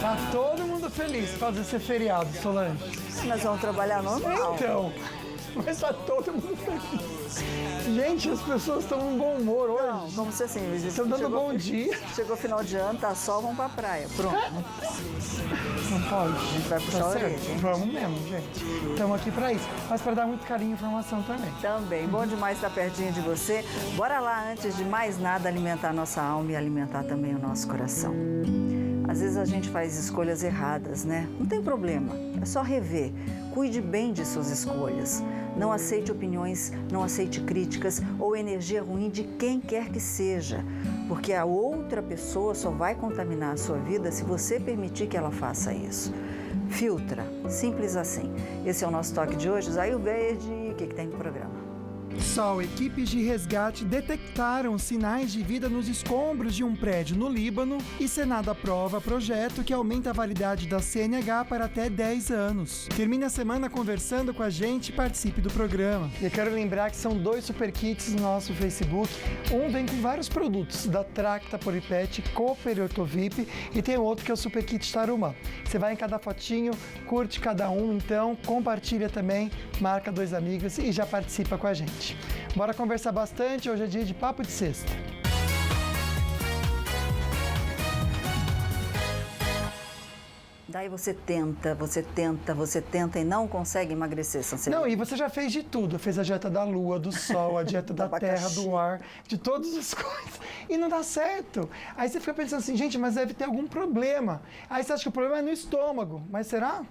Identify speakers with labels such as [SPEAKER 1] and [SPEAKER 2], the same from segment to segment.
[SPEAKER 1] Tá todo mundo feliz por causa desse feriado, Solange.
[SPEAKER 2] Nós vamos trabalhar normal.
[SPEAKER 1] Então, mas tá todo mundo feliz. Gente, as pessoas estão em bom humor hoje.
[SPEAKER 2] Não, como se assim,
[SPEAKER 1] Estão dando bom dia.
[SPEAKER 2] Chegou final de ano, tá sol, vamos pra praia. Pronto.
[SPEAKER 1] Não pode.
[SPEAKER 2] A gente vai puxar a orelha, hein?
[SPEAKER 1] Vamos mesmo, gente. Estamos aqui para isso. Mas para dar muito carinho e informação também.
[SPEAKER 2] Também, bom demais estar pertinho de você. Bora lá, antes de mais nada, alimentar a nossa alma e alimentar também o nosso coração. Às vezes a gente faz escolhas erradas, né? Não tem problema, é só rever. Cuide bem de suas escolhas. Não aceite opiniões, não aceite críticas ou energia ruim de quem quer que seja, porque a outra pessoa só vai contaminar a sua vida se você permitir que ela faça isso. Filtra, simples assim. Esse é o nosso toque de hoje. Zail Verde, o que tem no programa?
[SPEAKER 1] Sol, equipes de resgate detectaram sinais de vida nos escombros de um prédio no Líbano e Senado aprova projeto que aumenta a validade da CNH para até 10 anos. Termine a semana conversando com a gente e participe do programa. E eu quero lembrar que são 2 super kits no nosso Facebook. Um vem com vários produtos da Tracta Polipet, Cooper e Ortovip, e tem outro que é o Super Kit Tarumã. Você vai em cada fotinho, curte cada um, então compartilha também, marca 2 amigos e já participa com a gente. Bora conversar bastante, hoje é dia de Papo de Sexta.
[SPEAKER 2] Daí você tenta e não consegue emagrecer, Sancelino.
[SPEAKER 1] Não, e você já fez de tudo. Fez a dieta da lua, do sol, a dieta da terra, do ar, de todas as coisas. E não dá certo. Aí você fica pensando assim, gente, mas deve ter algum problema. Aí você acha que o problema é no estômago. Mas será?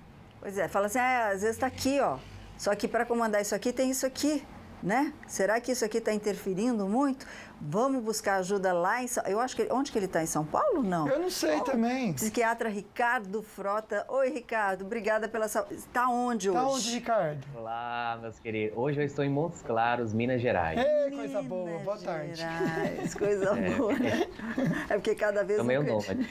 [SPEAKER 2] Pois é, fala assim, às vezes tá aqui, ó. Só que para comandar isso aqui, tem isso aqui. Né? Será que isso aqui está interferindo muito? Vamos buscar ajuda lá em São... Eu acho que... Onde que ele está? Em São Paulo, não?
[SPEAKER 1] Eu não sei também.
[SPEAKER 2] Psiquiatra Ricardo Frota. Oi, Ricardo. Obrigada pela... Está onde hoje?
[SPEAKER 1] Está onde, Ricardo?
[SPEAKER 3] Olá, meus queridos. Hoje eu estou em Montes Claros, Minas Gerais.
[SPEAKER 1] Ei, coisa boa. Boa tarde.
[SPEAKER 2] Gerais, coisa boa. É porque cada vez...
[SPEAKER 3] Tô meio nômade.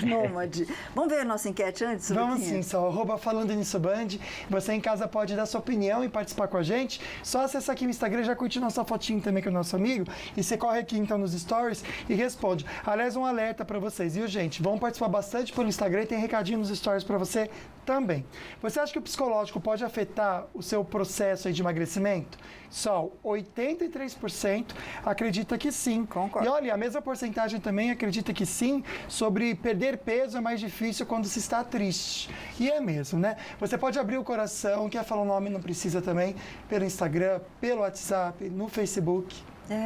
[SPEAKER 2] Nômade. Vamos ver a nossa enquete antes?
[SPEAKER 1] Vamos sim, só @falando nisso Band. Você em casa pode dar sua opinião e participar com a gente. Só acessar aqui no Instagram, já curte nossa fotinho também com o nosso amigo. E você corre aqui então nos stories e responde. Aliás, um alerta para vocês, viu, gente? Vão participar bastante pelo Instagram e tem recadinho nos stories para você também. Você acha que o psicológico pode afetar o seu processo aí de emagrecimento? Só 83% acredita que sim.
[SPEAKER 2] Concordo.
[SPEAKER 1] E olha, a mesma porcentagem também acredita que sim, sobre perder peso é mais difícil quando se está triste. E é mesmo, né? Você pode abrir o coração, quer falar o nome, não precisa também, pelo Instagram, pelo WhatsApp, no Facebook.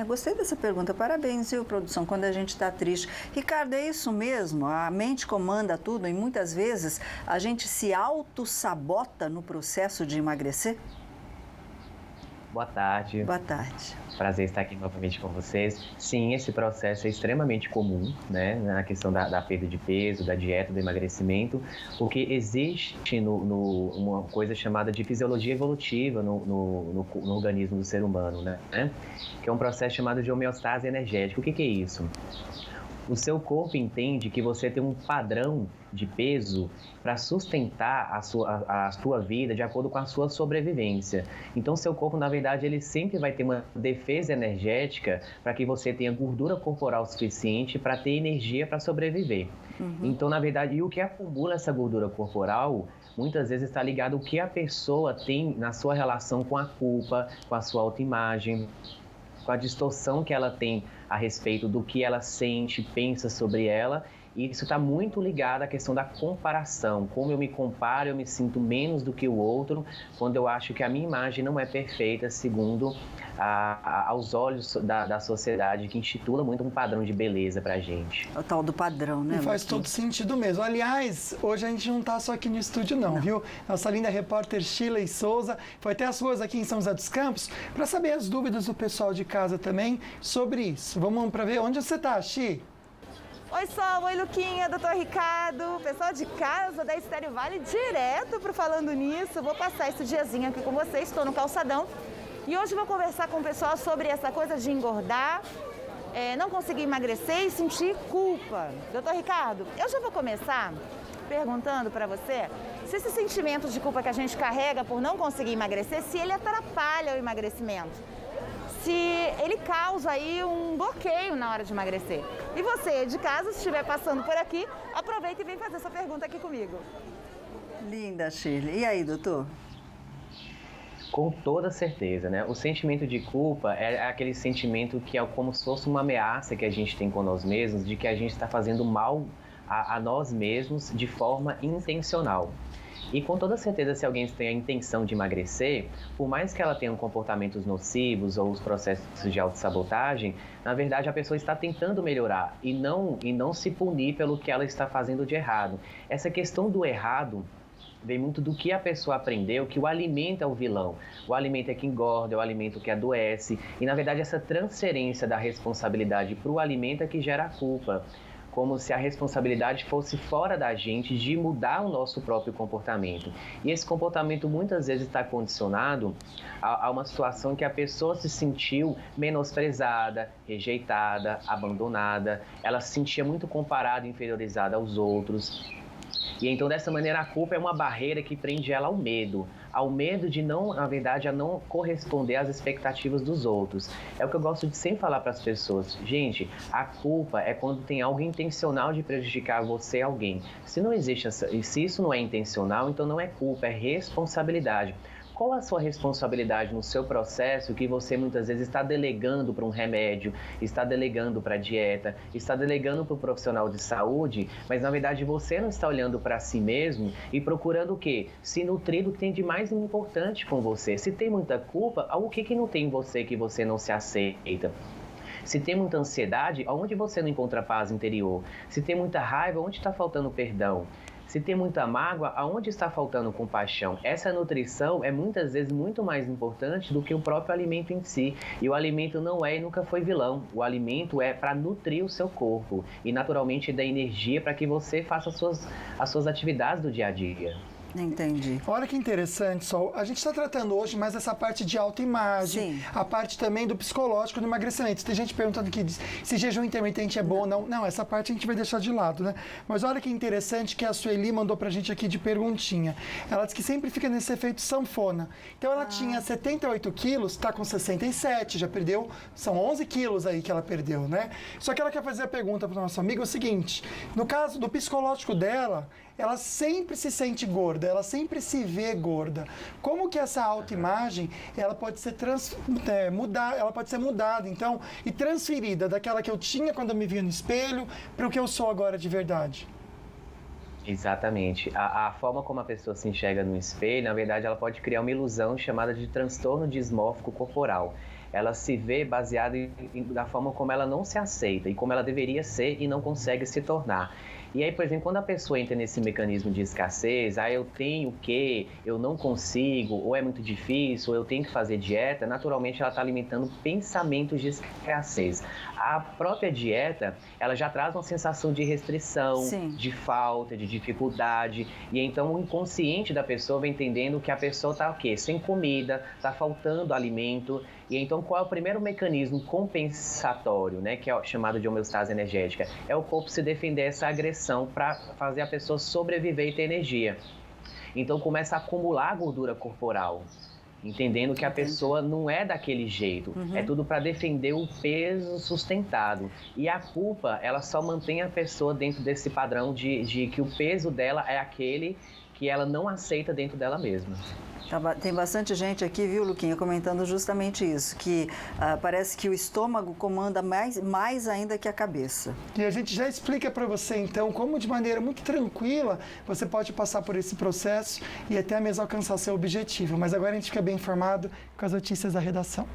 [SPEAKER 2] Gostei dessa pergunta. Parabéns, viu, produção, quando a gente está triste. Ricardo, é isso mesmo? A mente comanda tudo e muitas vezes a gente se auto-sabota no processo de emagrecer?
[SPEAKER 3] Boa tarde.
[SPEAKER 2] Boa tarde.
[SPEAKER 3] Prazer estar aqui novamente com vocês. Sim, esse processo é extremamente comum, né, na questão da perda de peso, da dieta, do emagrecimento, porque existe uma coisa chamada de fisiologia evolutiva no organismo do ser humano, né, que é um processo chamado de homeostase energética. O que é isso? O seu corpo entende que você tem um padrão de peso para sustentar a sua vida de acordo com a sua sobrevivência. Então, seu corpo, na verdade, ele sempre vai ter uma defesa energética para que você tenha gordura corporal suficiente para ter energia para sobreviver. Então, na verdade, e o que acumula essa gordura corporal muitas vezes está ligado ao que a pessoa tem na sua relação com a culpa, com a sua autoimagem, com a distorção que ela tem a respeito do que ela sente, pensa sobre ela. E isso está muito ligado à questão da comparação. Como eu me comparo, eu me sinto menos do que o outro, quando eu acho que a minha imagem não é perfeita, segundo aos olhos da sociedade, que institula muito um padrão de beleza pra gente.
[SPEAKER 2] É o tal do padrão, né?
[SPEAKER 1] E faz todo sentido mesmo. Aliás, hoje a gente não tá só aqui no estúdio não, viu? Nossa linda repórter Sheila Souza foi até as ruas aqui em São José dos Campos para saber as dúvidas do pessoal de casa também sobre isso. Vamos para ver onde você tá, Shi?
[SPEAKER 4] Oi, Sol, oi, Luquinha, doutor Ricardo, pessoal de casa da Estéreo Vale, direto pro Falando Nisso. Vou passar esse diazinho aqui com vocês, estou no calçadão. E hoje vou conversar com o pessoal sobre essa coisa de engordar, não conseguir emagrecer e sentir culpa. Doutor Ricardo, eu já vou começar perguntando para você se esse sentimento de culpa que a gente carrega por não conseguir emagrecer, se ele atrapalha o emagrecimento. se ele causa aí um bloqueio na hora de emagrecer. E você de casa, se estiver passando por aqui, aproveita e vem fazer essa pergunta aqui comigo.
[SPEAKER 2] Linda, Shirley. E aí, doutor?
[SPEAKER 3] Com toda certeza, né? O sentimento de culpa é aquele sentimento que é como se fosse uma ameaça que a gente tem com nós mesmos, de que a gente está fazendo mal a nós mesmos de forma intencional. E com toda certeza, se alguém tem a intenção de emagrecer, por mais que ela tenha comportamentos nocivos ou os processos de autossabotagem, na verdade a pessoa está tentando melhorar e não se punir pelo que ela está fazendo de errado. Essa questão do errado vem muito do que a pessoa aprendeu, que o alimento é o vilão. O alimento é que engorda, é o alimento que adoece. E, na verdade, essa transferência da responsabilidade para o alimento é que gera a culpa. Como se a responsabilidade fosse fora da gente de mudar o nosso próprio comportamento. E esse comportamento muitas vezes está condicionado a uma situação que a pessoa se sentiu menosprezada, rejeitada, abandonada. Ela se sentia muito comparada, inferiorizada aos outros. E então, dessa maneira, a culpa é uma barreira que prende ela ao medo de não, na verdade, a não corresponder às expectativas dos outros. É o que eu gosto de sempre falar para as pessoas. Gente, a culpa é quando tem algo intencional de prejudicar você e alguém. Se não existe se isso não é intencional, então não é culpa, é responsabilidade. Qual a sua responsabilidade no seu processo que você muitas vezes está delegando para um remédio, está delegando para a dieta, está delegando para o profissional de saúde, mas na verdade você não está olhando para si mesmo e procurando o quê? Se nutrir do que tem de mais importante com você. Se tem muita culpa, o que não tem em você que você não se aceita? Se tem muita ansiedade, aonde você não encontra paz interior? Se tem muita raiva, onde está faltando perdão? Se tem muita mágoa, aonde está faltando compaixão? Essa nutrição é muitas vezes muito mais importante do que o próprio alimento em si. E o alimento não é e nunca foi vilão. O alimento é para nutrir o seu corpo e naturalmente dar energia para que você faça as suas atividades do dia a dia.
[SPEAKER 2] Entendi.
[SPEAKER 1] Olha que interessante, Sol. A gente está tratando hoje mais essa parte de autoimagem,
[SPEAKER 2] Sim.
[SPEAKER 1] a parte também do psicológico do emagrecimento. Tem gente perguntando que se jejum intermitente é bom ou não. Não, essa parte a gente vai deixar de lado, né? Mas olha que interessante que a Sueli mandou pra gente aqui de perguntinha. Ela disse que sempre fica nesse efeito sanfona. Então ela tinha 78 quilos, tá com 67, já perdeu, são 11 quilos aí que ela perdeu, né? Só que ela quer fazer a pergunta pro nosso amigo, é o seguinte, no caso do psicológico dela, ela sempre se sente gorda, ela sempre se vê gorda. Como que essa autoimagem, ela pode ser mudada, então, e transferida daquela que eu tinha quando eu me via no espelho para o que eu sou agora de verdade?
[SPEAKER 3] Exatamente. A forma como a pessoa se enxerga no espelho, na verdade, ela pode criar uma ilusão chamada de transtorno dismórfico corporal. Ela se vê baseada na forma como ela não se aceita e como ela deveria ser e não consegue se tornar. E aí, por exemplo, quando a pessoa entra nesse mecanismo de escassez, eu tenho o quê, eu não consigo, ou é muito difícil, ou eu tenho que fazer dieta, naturalmente ela está alimentando pensamentos de escassez. A própria dieta, ela já traz uma sensação de restrição,
[SPEAKER 2] Sim.
[SPEAKER 3] de falta, de dificuldade, e então o inconsciente da pessoa vai entendendo que a pessoa está o quê? Sem comida, está faltando alimento. E então, qual é o primeiro mecanismo compensatório, né, que é chamado de homeostase energética? É o corpo se defender dessa agressão para fazer a pessoa sobreviver e ter energia. Então, começa a acumular gordura corporal, entendendo que a pessoa não é daquele jeito. É tudo para defender o peso sustentado. E a culpa, ela só mantém a pessoa dentro desse padrão de que o peso dela é aquele que ela não aceita dentro dela mesma.
[SPEAKER 2] Tem bastante gente aqui, viu, Luquinha, comentando justamente isso, que parece que o estômago comanda mais ainda que a cabeça.
[SPEAKER 1] E a gente já explica para você, então, como de maneira muito tranquila você pode passar por esse processo e até mesmo alcançar seu objetivo. Mas agora a gente fica bem informado com as notícias da redação.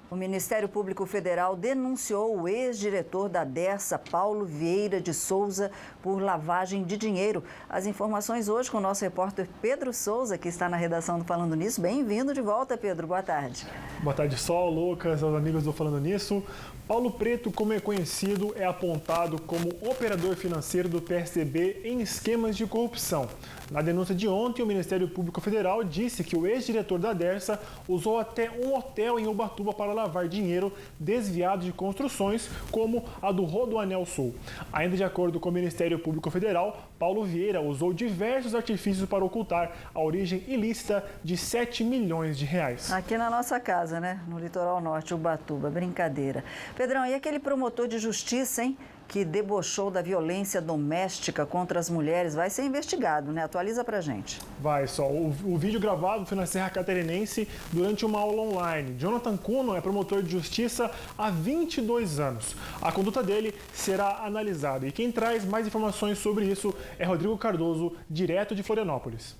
[SPEAKER 2] O Ministério Público Federal denunciou o ex-diretor da Dersa, Paulo Vieira de Souza, por lavagem de dinheiro. As informações hoje com o nosso repórter Pedro Souza, que está na redação do Falando Nisso. Bem-vindo de volta, Pedro. Boa tarde.
[SPEAKER 5] Boa tarde, Sol, Lucas, aos amigos do Falando Nisso. Paulo Preto, como é conhecido, é apontado como operador financeiro do PSDB em esquemas de corrupção. Na denúncia de ontem, o Ministério Público Federal disse que o ex-diretor da Dersa usou até um hotel em Ubatuba para lavar lavar dinheiro desviado de construções, como a do Rodoanel Sul. Ainda de acordo com o Ministério Público Federal, Paulo Vieira usou diversos artifícios para ocultar a origem ilícita de 7 milhões de reais.
[SPEAKER 2] Aqui na nossa casa, né? No litoral norte, Ubatuba. Brincadeira. Pedrão, e aquele promotor de justiça, hein? Que debochou da violência doméstica contra as mulheres, vai ser investigado, né? Atualiza pra gente.
[SPEAKER 5] Vai, só. O vídeo gravado foi na Serra Catarinense durante uma aula online. Jonathan Kuno é promotor de justiça há 22 anos. A conduta dele será analisada. E quem traz mais informações sobre isso é Rodrigo Cardoso, direto de Florianópolis.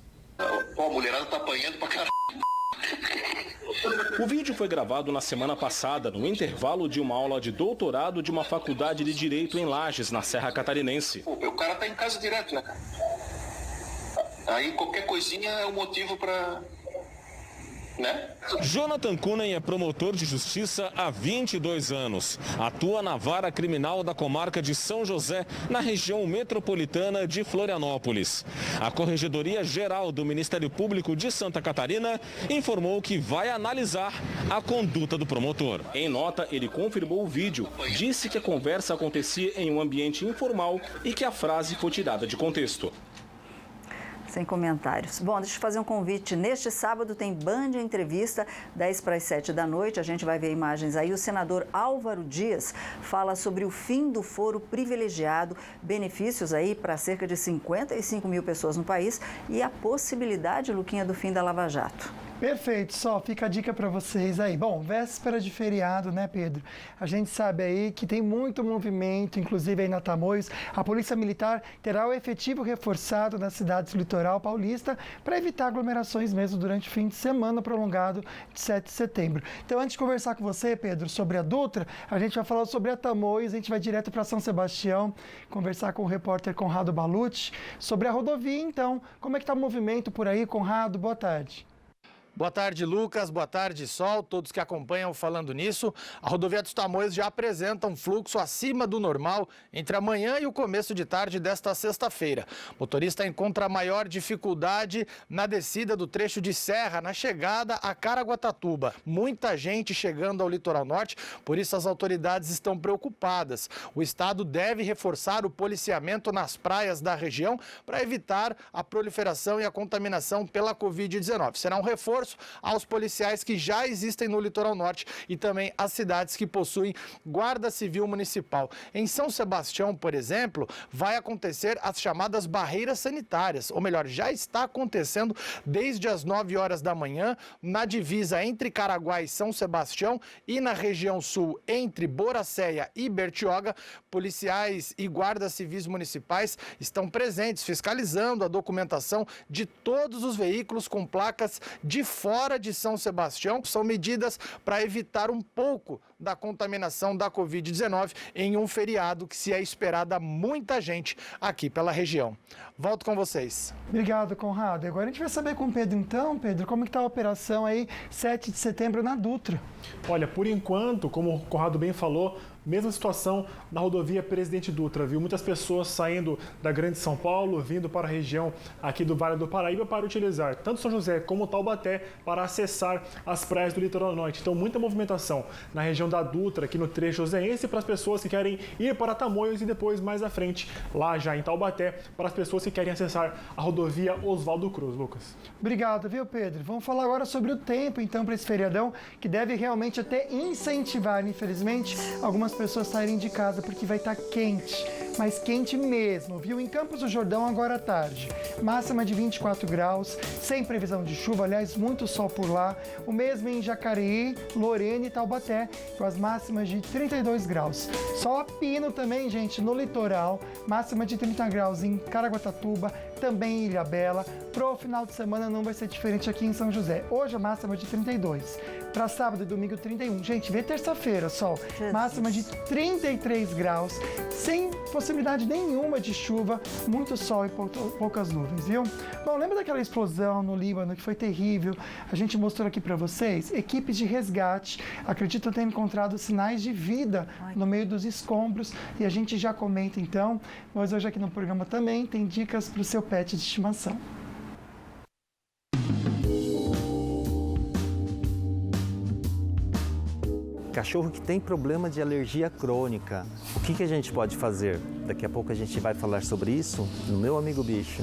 [SPEAKER 6] Pô, a mulherada tá apanhando pra caralho.
[SPEAKER 7] O vídeo foi gravado na semana passada, no intervalo de uma aula de doutorado de uma faculdade de Direito em Lages, na Serra Catarinense.
[SPEAKER 6] Pô, o cara tá em casa direto, né, cara? Aí qualquer coisinha é um motivo pra... né?
[SPEAKER 8] Jonathan Kunen é promotor de justiça há 22 anos. Atua na vara criminal da comarca de São José, na região metropolitana de Florianópolis. A Corregedoria Geral do Ministério Público de Santa Catarina informou que vai analisar a conduta do promotor.
[SPEAKER 7] Em nota, ele confirmou o vídeo, disse que a conversa acontecia em um ambiente informal e que a frase foi tirada de contexto.
[SPEAKER 2] Sem comentários. Bom, deixa eu fazer um convite. Neste sábado tem Band Entrevista, 10 para as 7 da noite. A gente vai ver imagens aí. O senador Álvaro Dias fala sobre o fim do foro privilegiado, benefícios aí para cerca de 55 mil pessoas no país e a possibilidade, Luquinha, do fim da Lava Jato.
[SPEAKER 1] Perfeito, só fica a dica para vocês aí. Bom, véspera de feriado, né, Pedro? A gente sabe aí que tem muito movimento, inclusive aí na Tamoios. A Polícia Militar terá o efetivo reforçado nas cidades do litoral paulista para evitar aglomerações mesmo durante o fim de semana prolongado de 7 de setembro. Então, antes de conversar com você, Pedro, sobre a Dutra, a gente vai falar sobre a Tamoios, a gente vai direto para São Sebastião, conversar com o repórter Conrado Balucci sobre a rodovia. Então, como é que está o movimento por aí, Conrado? Boa tarde.
[SPEAKER 9] Boa tarde, Lucas. Boa tarde, Sol. Todos que acompanham Falando Nisso. A rodovia dos Tamoios já apresenta um fluxo acima do normal entre a manhã e o começo de tarde desta sexta-feira. O motorista encontra maior dificuldade na descida do trecho de serra, na chegada a Caraguatatuba. Muita gente chegando ao litoral norte, por isso as autoridades estão preocupadas. O estado deve reforçar o policiamento nas praias da região para evitar a proliferação e a contaminação pela Covid-19. Será um reforço aos policiais que já existem no litoral norte e também às cidades que possuem guarda civil municipal. Em São Sebastião, por exemplo, vai acontecer as chamadas barreiras sanitárias, ou melhor, já está acontecendo desde as 9 horas da manhã na divisa entre Caraguá e São Sebastião e na região sul entre Boracéia e Bertioga. Policiais e guardas civis municipais estão presentes fiscalizando a documentação de todos os veículos com placas de fora de São Sebastião. São medidas para evitar um pouco da contaminação da Covid-19 em um feriado que se é esperada muita gente aqui pela região. Volto com vocês.
[SPEAKER 1] Obrigado, Conrado. Agora a gente vai saber com o Pedro então, Pedro, como está a operação aí 7 de setembro na Dutra.
[SPEAKER 5] Olha, por enquanto, como o Conrado bem falou, mesma situação na rodovia Presidente Dutra, viu? Muitas pessoas saindo da Grande São Paulo, vindo para a região aqui do Vale do Paraíba para utilizar tanto São José como Taubaté para acessar as praias do litoral norte. Então, muita movimentação na região da Dutra, aqui no trecho joseense, para as pessoas que querem ir para Tamoios e depois mais à frente, lá já em Taubaté, para as pessoas que querem acessar a rodovia Oswaldo Cruz. Lucas.
[SPEAKER 1] Obrigado, viu, Pedro? Vamos falar agora sobre o tempo, então, para esse feriadão, que deve realmente até incentivar, infelizmente, algumas pessoas saírem de casa porque vai estar quente, mas quente mesmo, viu? Em Campos do Jordão agora à tarde, máxima de 24 graus, sem previsão de chuva, aliás, muito sol por lá. O mesmo em Jacareí, Lorena e Taubaté, com as máximas de 32 graus. Sol a pino também, gente, no litoral, máxima de 30 graus em Caraguatatuba, também em Ilhabela. Pro final de semana não vai ser diferente aqui em São José. Hoje a máxima de 32. Para sábado e domingo, 31. Gente, vê terça-feira, sol. Máxima de 33 graus, sem possibilidade nenhuma de chuva, muito sol e poucas nuvens, viu? Bom, lembra daquela explosão no Líbano que foi terrível? A gente mostrou aqui para vocês. Equipes de resgate acreditam ter encontrado sinais de vida no meio dos escombros e a gente já comenta então, mas hoje aqui no programa também tem dicas para o seu pet de estimação.
[SPEAKER 10] Cachorro que tem problema de alergia crônica, o que a gente pode fazer? Daqui a pouco a gente vai falar sobre isso no Meu Amigo Bicho.